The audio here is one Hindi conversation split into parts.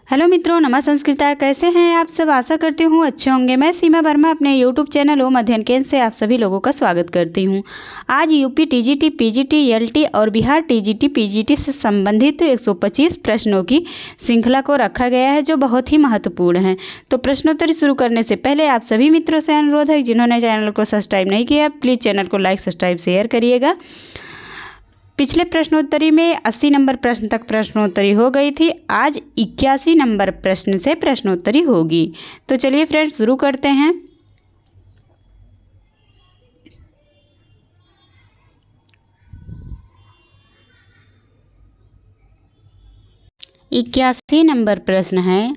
हेलो मित्रों, नमः संस्कृता। कैसे हैं आप सब? आशा करती हूँ अच्छे होंगे। मैं सीमा वर्मा अपने यूट्यूब चैनल ओम अध्ययन केंद्र से आप सभी लोगों का स्वागत करती हूँ। आज यूपी टीजीटी, पीजीटी, एलटी और बिहार टीजीटी, पीजीटी से संबंधित 125 प्रश्नों की श्रृंखला को रखा गया है, जो बहुत ही महत्वपूर्ण है। तो प्रश्नोत्तरी शुरू करने से पहले आप सभी मित्रों से अनुरोध है, जिन्होंने चैनल को सब्सक्राइब नहीं किया, प्लीज़ चैनल को लाइक, सब्सक्राइब, शेयर करिएगा। पिछले प्रश्नोत्तरी में 80 नंबर प्रश्न तक प्रश्नोत्तरी हो गई थी। आज 81 नंबर प्रश्न से प्रश्नोत्तरी होगी। तो चलिए फ्रेंड्स, शुरू करते हैं। इक्यासी नंबर प्रश्न है,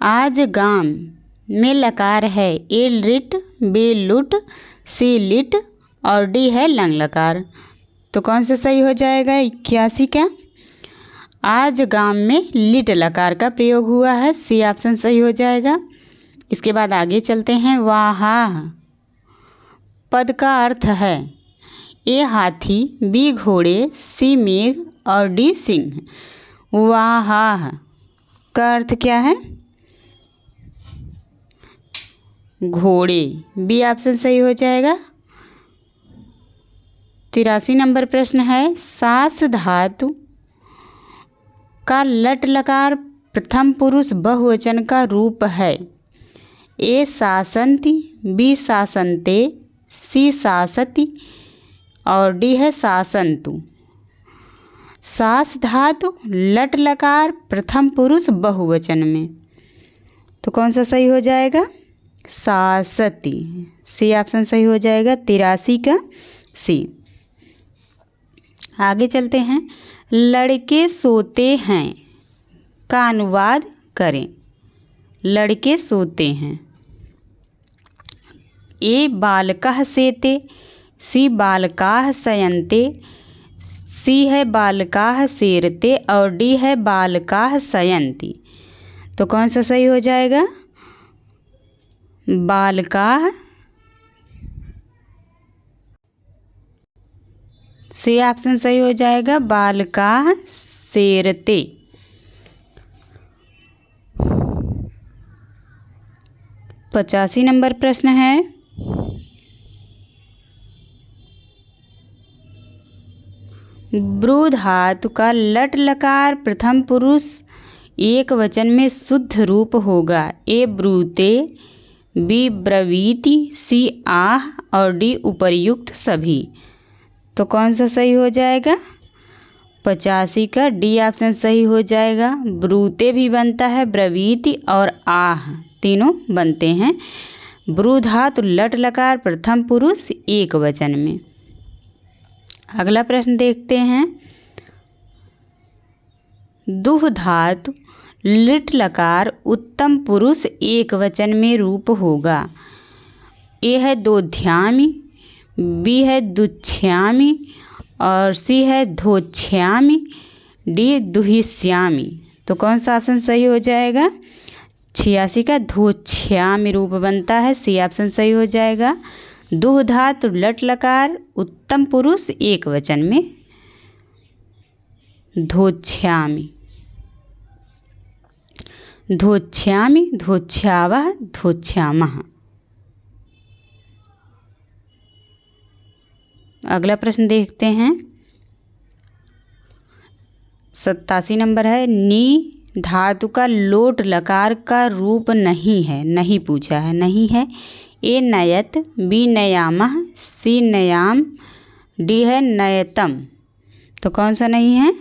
आज गाम में लकार है ए लिट, बी लुट, सी लिट और डी है लंग लकार। तो कौन सा सही हो जाएगा 81 का? आज गाम में लिट लकार का प्रयोग हुआ है, सी ऑप्शन सही हो जाएगा। इसके बाद आगे चलते हैं। वाहाह पद का अर्थ है ए हाथी, बी घोड़े, सी मेघ और डी सिंह। वाहाह का अर्थ क्या है? घोड़े, बी ऑप्शन सही हो जाएगा। 83 नंबर प्रश्न है, सास धातु का लट लकार प्रथम पुरुष बहुवचन का रूप है ए सासंती, बी सासंते, सी सासती और डी है सासंतु। सास धातु लट लकार प्रथम पुरुष बहुवचन में, तो कौन सा सही हो जाएगा? सासती, सी ऑप्शन सही हो जाएगा। 83 का सी। आगे चलते हैं। लड़के सोते हैं का अनुवाद करें। लड़के सोते हैं। ए बालकाः सेते, सी बालकाः शयन्ते, सी है बालकाः सेरते और डी है बालकाः शयन्ति। तो कौन सा सही हो जाएगा? बालकाः, सी ऑप्शन सही हो जाएगा। बालकाः सेरते। पचासी नंबर प्रश्न है, ब्रू धातु का लट लकार प्रथम पुरुष एक वचन में शुद्ध रूप होगा ए ब्रूते, बी ब्रवीति, सी आह और डी उपर्युक्त सभी। तो कौन सा सही हो जाएगा? 85 का डी ऑप्शन सही हो जाएगा। ब्रूते भी बनता है, ब्रवीति और आह तीनों बनते हैं। ब्रू धातु लट लकार प्रथम पुरुष एक वचन में। अगला प्रश्न देखते हैं। दुह धातु लिट लकार उत्तम पुरुष एक वचन में रूप होगा। ए है दोध्यामी, बी है दुच्छ्यामी और सी है धोच्छ्यामी, डी दुहिष्यामी। तो कौन सा ऑप्शन सही हो जाएगा? 86 का धोच्छ्यामी रूप बनता है, सी ऑप्शन सही हो जाएगा। दुह धातु लट लकार उत्तम पुरुष एक वचन में, धोच्छ्यामी, धोच्छ्यामी, धोच्छ्यावः, धोच्छ्यामः। अगला प्रश्न देखते हैं। 87 नंबर है, नी धातु का लोट लकार का रूप नहीं है। नहीं पूछा है, नहीं है। ए नयत, बी नयामः, सी नयाम, डी है नयतम। तो कौन सा नहीं है?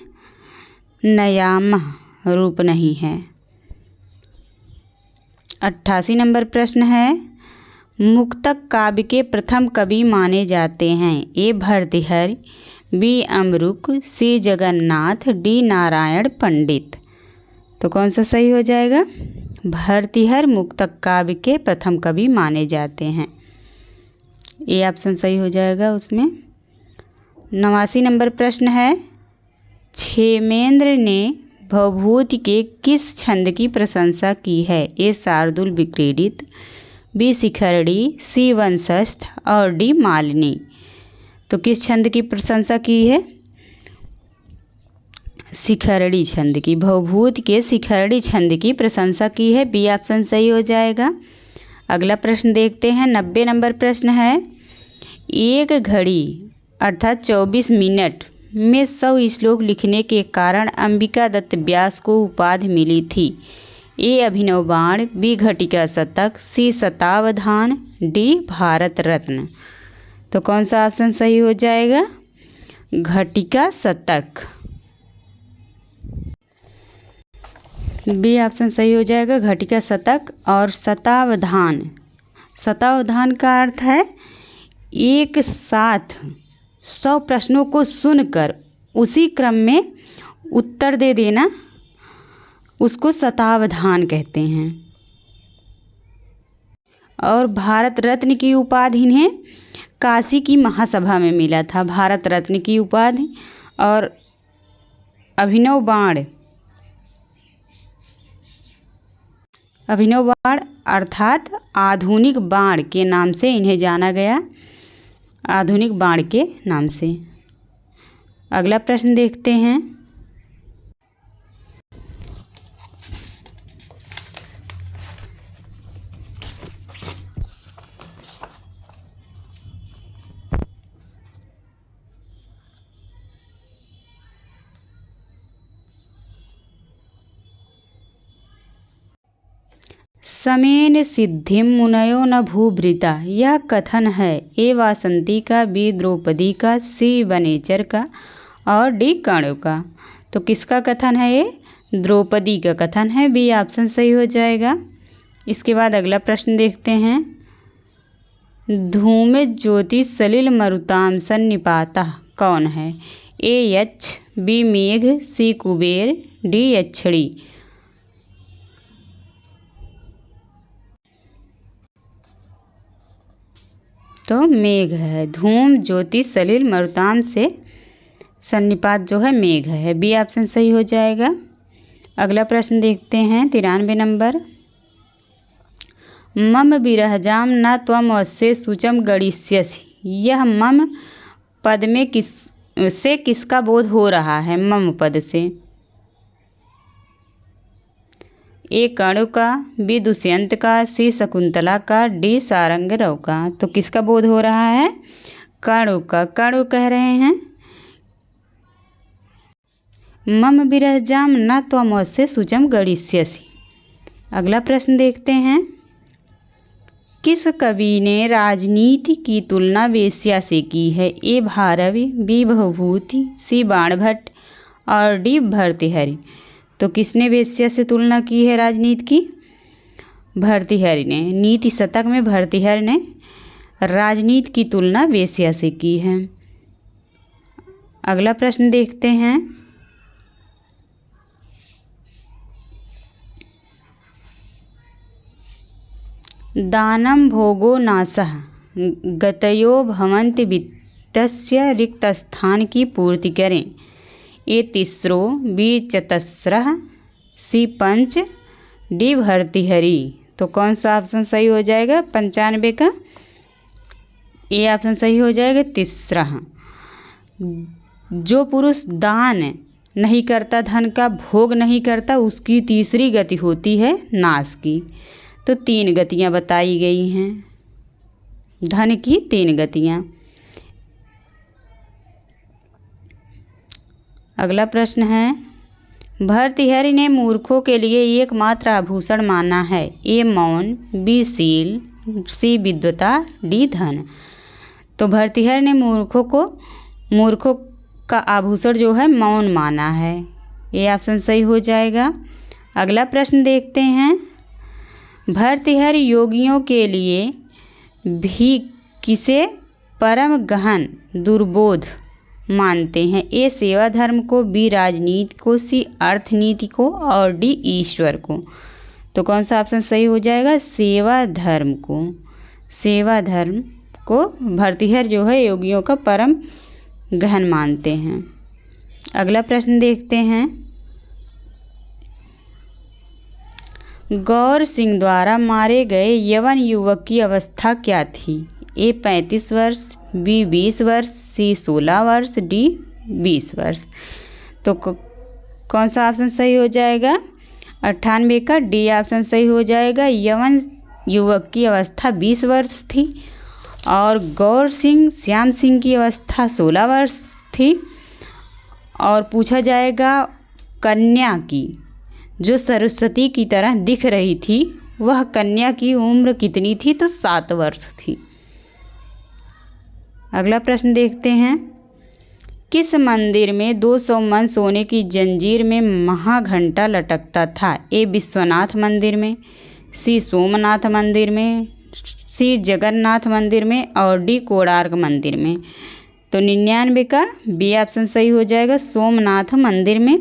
नयामः रूप नहीं है। 88 नंबर प्रश्न है, मुक्तक काव्य के प्रथम कवि माने जाते हैं ए भर्तृहरि, बी अमरुक, सी जगन्नाथ, डी नारायण पंडित। तो कौन सा सही हो जाएगा? भर्तृहरि मुक्तक काव्य के प्रथम कवि माने जाते हैं, ए ऑप्शन सही हो जाएगा उसमें। 89 नंबर प्रश्न है, क्षेमेंद्र ने भवभूति के किस छंद की प्रशंसा की है ए शार्दूल विक्रीडित, बी शिखरणी, सी वंशस्थ और डी मालिनी। तो किस छंद की प्रशंसा की है? शिखरड़ी छंद की, भवभूति के शिखरड़ी छंद की प्रशंसा की है। बी ऑप्शन सही हो जाएगा। अगला प्रश्न देखते हैं। 90 नंबर प्रश्न है, एक घड़ी अर्थात 24 मिनट में 100 श्लोक लिखने के कारण अंबिका दत्त व्यास को उपाधि मिली थी। ए अभिनव बाण, बी घटिका शतक, सी शतावधान, डी भारत रत्न। तो कौन सा ऑप्शन सही हो जाएगा? घटिका शतक। बी ऑप्शन सही हो जाएगा, घटिका शतक। और शतावधान, शतावधान का अर्थ है एक साथ 100 प्रश्नों को सुनकर उसी क्रम में उत्तर दे देना, उसको शतावधान कहते हैं। और भारत रत्न की उपाधि इन्हें काशी की महासभा में मिला था, भारत रत्न की उपाधि। और अभिनव बाण, अभिनव बाण अर्थात आधुनिक बाण के नाम से इन्हें जाना गया, आधुनिक बाण के नाम से। अगला प्रश्न देखते हैं। समेन सिद्धिम मुनयो न भूभृता, यह कथन है ए वासंती का, बी द्रौपदी का, सी वनेचर का और डी कर्ण का। तो किसका कथन है? ये द्रौपदी का कथन है। बी ऑप्शन सही हो जाएगा। इसके बाद अगला प्रश्न देखते हैं। धूमित ज्योति सलिल मरुताम सन्निपाता कौन है? ए यक्ष, बी मेघ, सी कुबेर, डी यक्षिणी। तो मेघ है। धूम ज्योति सलिल मरुताम से सन्निपात जो है मेघ है। बी ऑप्शन सही हो जाएगा। अगला प्रश्न देखते हैं। 93 नंबर। मम विरहजाम न त्वम अस्य शुचम गणिष्यसि, यह मम पद में किसका बोध हो रहा है? मम पद से। ए कर्ण का, बी दुष्यंत का, सी शकुंतला का, डी सारंगधर का। तो किसका बोध हो रहा है? कर्ण का। कर्ण कह रहे हैं मम विरहजाम न त्वमस्य शुचम गणिष्यसि। अगला प्रश्न देखते हैं। किस कवि ने राजनीति की तुलना वेश्या से की है? ए भारवी, बी भवभूति, सी बाणभट्ट और डी भर्तृहरि। तो किसने वेश्या से तुलना की है राजनीति की? भर्तृहरि ने। नीति शतक में भर्तृहरि ने राजनीति की तुलना वेश्या से की है। अगला प्रश्न देखते हैं। दानम भोगो नासः गतयो भवन्ति वित्तस्य रिक्त स्थान की पूर्ति करें। ए तीसरो, बी चतस्रः, सी पंच, डी भर्तृहरि। तो कौन सा ऑप्शन सही हो जाएगा? 95 का ए ऑप्शन सही हो जाएगा, तीसरा। जो पुरुष दान नहीं करता, धन का भोग नहीं करता, उसकी तीसरी गति होती है नाश की। तो 3 गतियाँ बताई गई हैं, धन की 3 गतियाँ। अगला प्रश्न है। भर्तृहरि ने मूर्खों के लिए एकमात्र आभूषण माना है। ए मौन, बी शील, सी विद्वता, डी धन। तो भर्तृहरि ने मूर्खों का आभूषण जो है मौन माना है। ये ऑप्शन सही हो जाएगा। अगला प्रश्न देखते हैं। भर्तृहरि योगियों के लिए भी किसे परम गहन दुर्बोध मानते हैं? ए सेवा धर्म को, बी राजनीति को, सी अर्थनीति को और डी ईश्वर को। तो कौन सा ऑप्शन सही हो जाएगा? सेवा धर्म को। सेवा धर्म को भर्तृहरि जो है योगियों का परम गहन मानते हैं। अगला प्रश्न देखते हैं। गौर सिंह द्वारा मारे गए यवन युवक की अवस्था क्या थी? ए 35 वर्ष, बी 20 वर्ष, सी 16 वर्ष, डी 20 वर्ष। तो कौन सा ऑप्शन सही हो जाएगा? 98 का डी ऑप्शन सही हो जाएगा। यवन युवक की अवस्था 20 वर्ष थी और गौर सिंह श्याम सिंह की अवस्था 16 वर्ष थी। और पूछा जाएगा कन्या की जो सरस्वती की तरह दिख रही थी वह कन्या की उम्र कितनी थी? तो 7 वर्ष थी। अगला प्रश्न देखते हैं। किस मंदिर में 200 मन सोने की जंजीर में महाघंटा लटकता था? ए विश्वनाथ मंदिर में, सी सोमनाथ मंदिर में, सी जगन्नाथ मंदिर में और डी कोणार्क मंदिर में। तो 99 का बी ऑप्शन सही हो जाएगा। सोमनाथ मंदिर में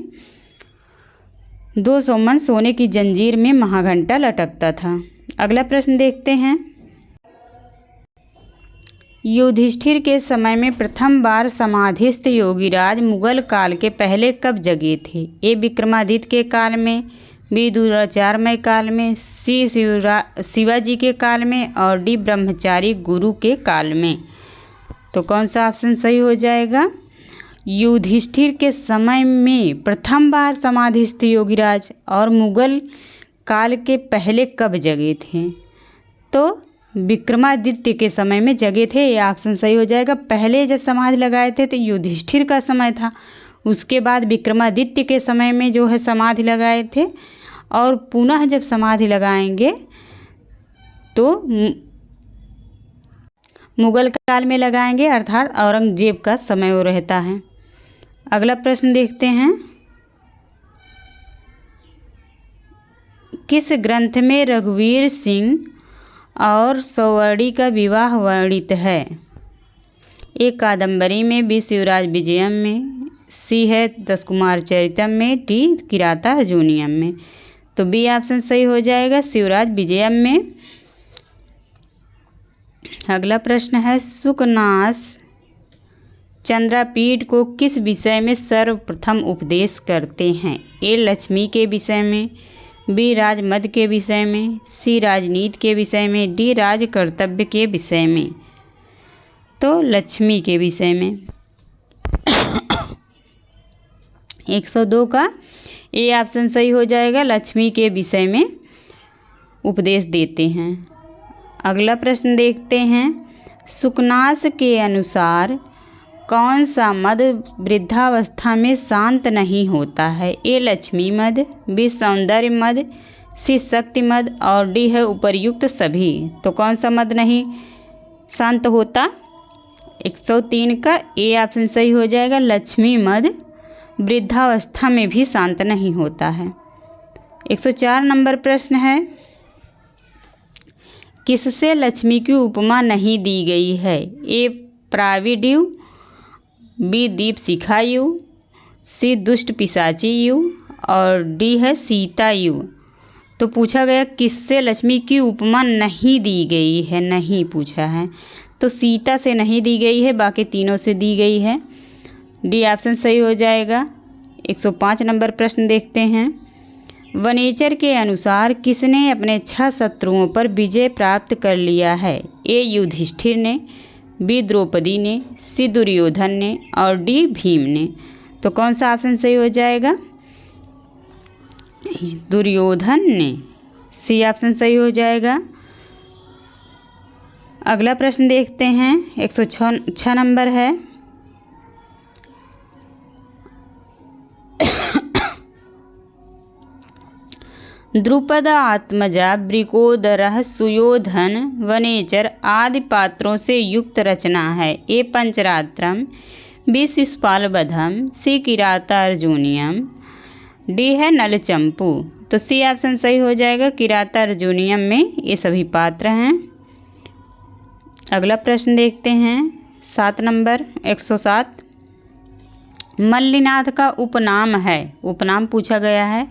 200 मन सोने की जंजीर में महाघंटा लटकता था। अगला प्रश्न देखते हैं। युधिष्ठिर के समय में प्रथम बार समाधिस्थ योगीराज मुगल काल के पहले कब जगे थे? ए विक्रमादित्य के काल में, बी द्रोणाचार्य काल में, सी शिवाजी के काल में और डी ब्रह्मचारी गुरु के काल में। तो कौन सा ऑप्शन सही हो जाएगा? युधिष्ठिर के समय में प्रथम बार समाधिस्थ योगीराज और मुगल काल के पहले कब जगे थे? तो विक्रमादित्य के समय में जगे थे। ये ऑप्शन सही हो जाएगा। पहले जब समाधि लगाए थे तो युधिष्ठिर का समय था, उसके बाद विक्रमादित्य के समय में जो है समाधि लगाए थे और पुनः जब समाधि लगाएंगे तो मुगल काल में लगाएंगे, अर्थात औरंगजेब का समय वो रहता है। अगला प्रश्न देखते हैं। किस ग्रंथ में रघुवीर सिंह और सौवर्णी का विवाह वर्णित है? ए कादम्बरी में, बी शिवराज विजयम में, सी है दशकुमार चरितम में, डी किराता अर्जुनियम में। तो बी ऑप्शन सही हो जाएगा, शिवराज विजयम में। अगला प्रश्न है। सुकनास चंद्रापीठ को किस विषय में सर्वप्रथम उपदेश करते हैं? ए लक्ष्मी के विषय में, बी राजमद के विषय में, सी राजनीति के विषय में, डी राज कर्तव्य के विषय में। तो लक्ष्मी के विषय में। 102 का ए ऑप्शन सही हो जाएगा, लक्ष्मी के विषय में उपदेश देते हैं। अगला प्रश्न देखते हैं। सुकनास के अनुसार कौन सा मद वृद्धावस्था में शांत नहीं होता है? ए लक्ष्मी मद, बी सौंदर्य मद, सी शक्ति मद और डी है उपर्युक्त सभी। तो कौन सा मद नहीं शांत होता? 103 का ए ऑप्शन सही हो जाएगा, लक्ष्मी मद वृद्धावस्था में भी शांत नहीं होता है। 104 नंबर प्रश्न है। किससे लक्ष्मी की उपमा नहीं दी गई है? ए प्राविड्यू, बी दीपशिखायु, सी दुष्ट पिशाचियु और डी है सीतायु। तो पूछा गया किससे लक्ष्मी की उपमा नहीं दी गई है, नहीं पूछा है। तो सीता से नहीं दी गई है, बाकी तीनों से दी गई है। डी ऑप्शन सही हो जाएगा। 105 नंबर प्रश्न देखते हैं। वनेचर के अनुसार किसने अपने 6 शत्रुओं पर विजय प्राप्त कर लिया है? ए युधिष्ठिर ने, बी द्रौपदी ने, सी दुर्योधन ने और डी भीम ने। तो कौन सा ऑप्शन सही हो जाएगा? दुर्योधन ने, सी ऑप्शन सही हो जाएगा। अगला प्रश्न देखते हैं। 106 नंबर है। द्रुपद, आत्मजा, वृकोदरः, सुयोधन, वनेचर आदि पात्रों से युक्त रचना है। ए पंचरात्रम, बी शिशुपालवधम, सी किरातार्जुनीयम, डी है नलचंपू। तो सी ऑप्शन सही हो जाएगा, किरातार्जुनीयम में ये सभी पात्र हैं। अगला प्रश्न देखते हैं। 7 नंबर 107। मल्लिनाथ का उपनाम है, उपनाम पूछा गया है।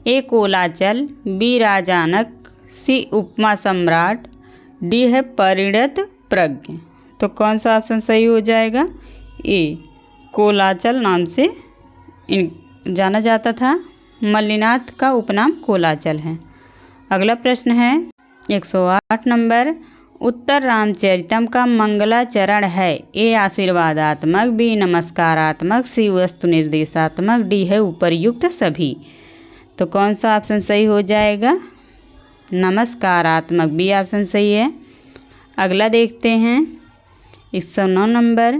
ए कोलाचल, बी राजानक, सी उपमा सम्राट, डी है परिणत प्रज्ञ। तो कौन सा ऑप्शन सही हो जाएगा? ए कोलाचल नाम से जाना जाता था। मल्लिनाथ का उपनाम कोलाचल है। अगला प्रश्न है 108 नंबर। उत्तर रामचरितम का मंगलाचरण है? ए आशीर्वादात्मक, बी नमस्कारात्मक, सी वस्तु निर्देशात्मक, डी है उपर्युक्त सभी। तो कौन सा ऑप्शन सही हो जाएगा? नमस्कारात्मक, बी ऑप्शन सही है। अगला देखते हैं 109 नंबर,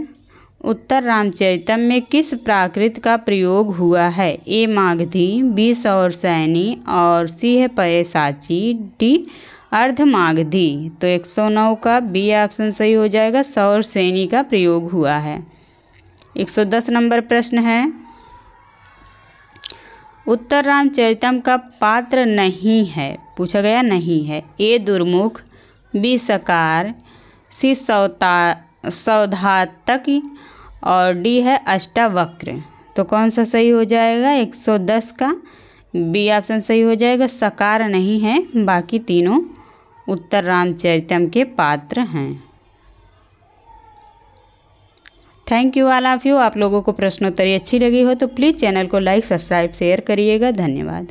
उत्तर रामचरितम में किस प्राकृत का प्रयोग हुआ है? ए मागधी, बी सौरसैनी और सी है पयसाची, डी अर्धमागधी। तो 109 का बी ऑप्शन सही हो जाएगा, सौरसेनी का प्रयोग हुआ है। 110 नंबर प्रश्न है, उत्तर रामचरितम का पात्र नहीं है, पूछा गया नहीं है। ए दुर्मुख, बी सकार, सी सौधातक और डी है अष्टावक्र। तो कौन सा सही हो जाएगा? 110 का बी ऑप्शन सही हो जाएगा, सकार नहीं है, बाकी तीनों उत्तर रामचरितम के पात्र हैं। Thank you all of you. आप लोगों को प्रश्नोत्तरी अच्छी लगी हो तो प्लीज़ चैनल को लाइक, सब्सक्राइब, शेयर करिएगा। धन्यवाद।